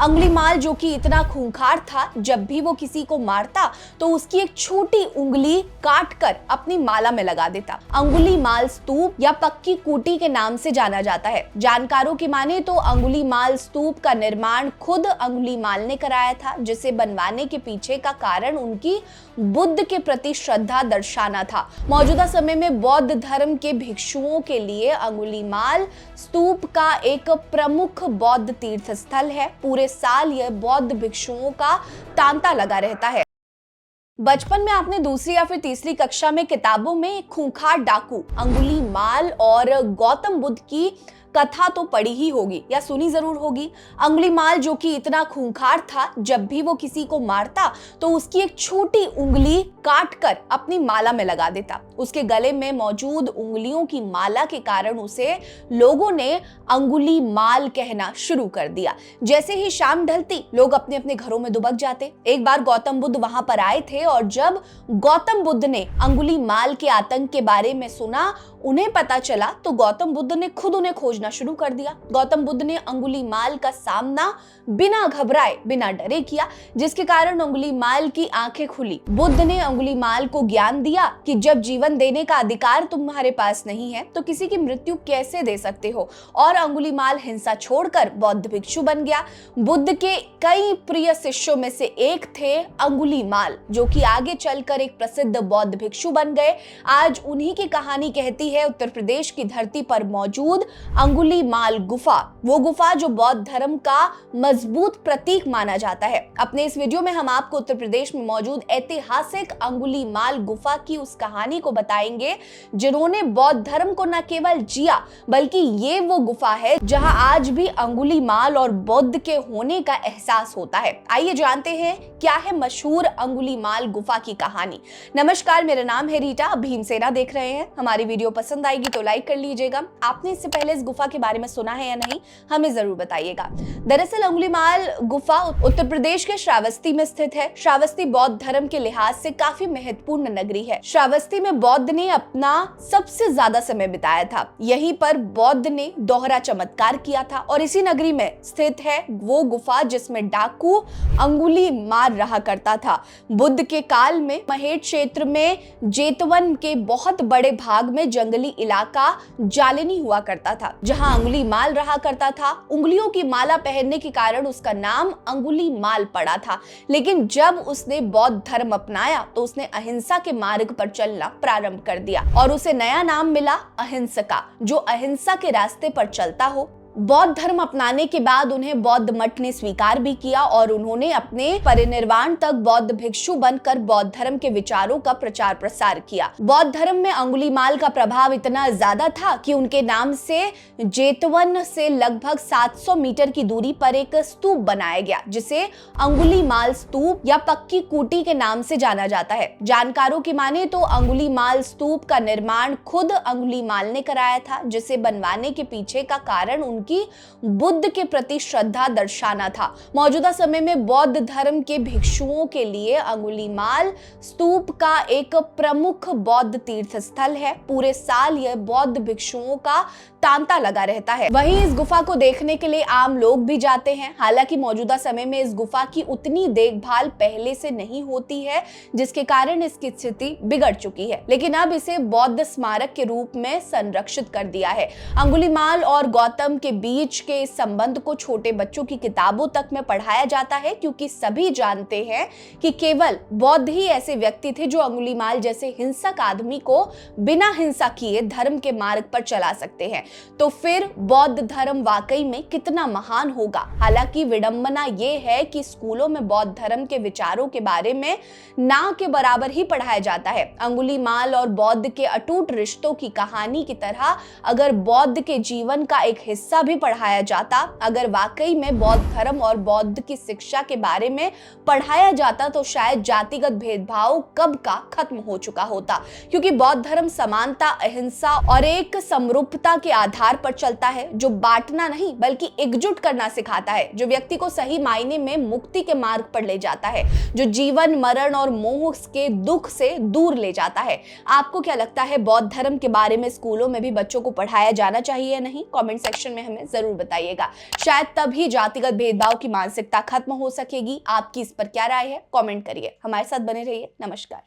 अंगुलीमाल जो कि इतना खूंखार था, जब भी वो किसी को मारता तो उसकी एक छोटी उंगली काट कर अपनी माला में लगा देता। अंगुलीमाल स्तूप या पक्की कूटी के नाम से जाना जाता है। जानकारों की माने तो अंगुलीमाल स्तूप का निर्माण खुद अंगुलीमाल ने कराया था, जिसे बनवाने के पीछे का कारण उनकी बुद्ध के प्रति श्रद्धा दर्शाना था। मौजूदा समय में बौद्ध धर्म के भिक्षुओं के लिए अंगुलीमाल स्तूप का एक प्रमुख बौद्ध तीर्थ स्थल है। पूरे साल यह बौद्ध भिक्षुओं का तांता लगा रहता है। बचपन में आपने दूसरी या फिर तीसरी कक्षा में किताबों में एक खूंखार डाकू अंगुलीमाल और गौतम बुद्ध की कथा तो पढ़ी ही होगी या सुनी जरूर होगी। अंगुलीमाल जो कि इतना खूंखार था, जब भी वो किसी को मारता तो उसकी एक छोटी उंगली काट कर अपनी माला में लगा देता। उसके गले में मौजूद उंगलियों की माला के कारण उसे लोगों ने अंगुलीमाल कहना शुरू कर दिया। जैसे ही शाम ढलती, लोग अपने अपने घरों में दुबक जाते। एक बार गौतम बुद्ध वहां पर आए थे और जब गौतम बुद्ध ने अंगुलीमाल के आतंक के बारे में सुना, उन्हें पता चला, तो गौतम बुद्ध ने खुद उन्हें खोजना शुरू कर दिया। गौतम बुद्ध ने अंगुलीमाल का सामना बिना घबराए, बिना डरे किया, जिसके कारण अंगुलीमाल की आंखें खुली। बुद्ध ने अंगुलीमाल को ज्ञान दिया कि जब जीवन देने का अधिकार तुम्हारे पास नहीं है तो किसी की मृत्यु कैसे दे सकते हो, और अंगुलीमाल हिंसा छोड़कर बौद्ध भिक्षु बन गया। बुद्ध के कई प्रिय शिष्यों में से एक थे अंगुलीमाल, जो कि आगे चलकर एक प्रसिद्ध बौद्ध भिक्षु बन गए। आज उन्हीं की कहानी कहती है उत्तर प्रदेश की धरती पर मौजूद अंगुलीमाल गुफा, वो गुफा जो बौद्ध धर्म का मजबूत प्रतीक माना जाता है। अपने इस वीडियो में हम आपको उत्तर प्रदेश में मौजूद ऐतिहासिक अंगुलीमाल गुफा की उस कहानी को बताएंगे, जिन्होंने बौद्ध धर्म को न केवल जिया, बल्कि ये वो गुफा है जहां आज भी अंगुलीमाल और बुद्ध के होने का एहसास होता है। आइए जानते हैं क्या है मशहूर अंगुलीमाल गुफा की कहानी। नमस्कार, मेरा नाम है रीटा, भीमसेना देख रहे हैं। हमारी वीडियो पसंद आएगी तो लाइक कर लीजिएगा। आपने इससे पहले इस गुफा के बारे में सुना है या नहीं, हमें जरूर बताइएगा। दरअसल अंगुलीमाल गुफा उत्तर प्रदेश के श्रावस्ती में स्थित है। श्रावस्ती बौद्ध धर्म के लिहाज से काफी महत्वपूर्ण नगरी है। श्रावस्ती में बौद्ध ने अपना सबसे ज्यादा समय बिताया था। यहीं पर बौद्ध ने दोहरा चमत्कार किया था, और इसी नगरी में स्थित है वो गुफा जिसमें डाकू अंगुलीमाल रहा करता था। बुद्ध के काल में महेश क्षेत्र में जेतवन के बहुत बड़े भाग में जंगली इलाका जालिनी हुआ करता था, जहां अंगुलीमाल रहा करता था। उंगलियों की माला पहनने के कारण उसका नाम अंगुलीमाल पड़ा था। लेकिन जब उसने बौद्ध धर्म अपनाया तो उसने अहिंसा के मार्ग पर चलना प्रारंभ कर दिया, और उसे नया नाम मिला अहिंसका, जो अहिंसा के रास्ते पर चलता हो। बौद्ध धर्म अपनाने के बाद उन्हें बौद्ध मठ ने स्वीकार भी किया, और उन्होंने अपने परिनिर्वाण तक बौद्ध भिक्षु बनकर बौद्ध धर्म के विचारों का प्रचार प्रसार किया। बौद्ध धर्म में अंगुलीमाल का प्रभाव इतना ज्यादा था कि उनके नाम से जेतवन से लगभग 700 मीटर की दूरी पर एक स्तूप बनाया गया, जिसे अंगुलीमाल स्तूप या पक्की कूटी के नाम से जाना जाता है। जानकारों की माने तो अंगुलीमाल स्तूप का निर्माण खुद अंगुलीमाल ने कराया था, जिसे बनवाने के पीछे का कारण की बुद्ध के प्रति श्रद्धा दर्शाना था। मौजूदा समय में बौद्ध धर्म के भिक्षुओं के लिए अंगुलीमाल स्तूप का एक प्रमुख बौद्ध तीर्थ स्थल है। पूरे साल यह बौद्ध भिक्षुओं का तांता लगा रहता है। वहीं इस गुफा को देखने के लिए आम लोग भी जाते हैं। हालांकि मौजूदा समय में इस गुफा की उतनी देखभाल पहले से नहीं होती है, जिसके कारण इसकी स्थिति बिगड़ चुकी है। लेकिन अब इसे बौद्ध स्मारक के रूप में संरक्षित कर दिया है। अंगुलीमाल और गौतम के बीच के इस संबंध को छोटे बच्चों की किताबों तक में पढ़ाया जाता है, क्योंकि सभी जानते हैं कि केवल बौद्ध ही ऐसे व्यक्ति थे जो अंगुलीमाल जैसे हिंसक आदमी को बिना हिंसा किए धर्म के मार्ग पर चला सकते हैं। तो फिर बौद्ध धर्म वाकई में कितना महान होगा। हालांकि विडंबना यह है कि स्कूलों में बौद्ध धर्म के विचारों के बारे में ना के बराबर ही पढ़ाया जाता है। अंगुलीमाल और बौद्ध के अटूट रिश्तों की कहानी की तरह अगर बौद्ध के जीवन का एक हिस्सा भी पढ़ाया जाता, अगर वाकई में बौद्ध धर्म और बौद्ध की शिक्षा के बारे में पढ़ाया जाता, तो शायद जातिगत भेदभाव कब का खत्म हो चुका होता। क्योंकि बौद्ध धर्म समानता, अहिंसा और एक समरूपता के आधार पर चलता है, जो बांटना नहीं बल्कि एकजुट करना सिखाता है, जो व्यक्ति को सही मायने में मुक्ति के मार्ग पर ले जाता है, जो जीवन, मरण और मोह के दुख से दूर ले जाता है। आपको क्या लगता है, बौद्ध धर्म के बारे में स्कूलों में भी बच्चों को पढ़ाया जाना चाहिए या नहीं? कमेंट सेक्शन में में जरूर बताइएगा। शायद तभी जातिगत भेदभाव की मानसिकता खत्म हो सकेगी। आपकी इस पर क्या राय है, कमेंट करिए। हमारे साथ बने रहिए। नमस्कार।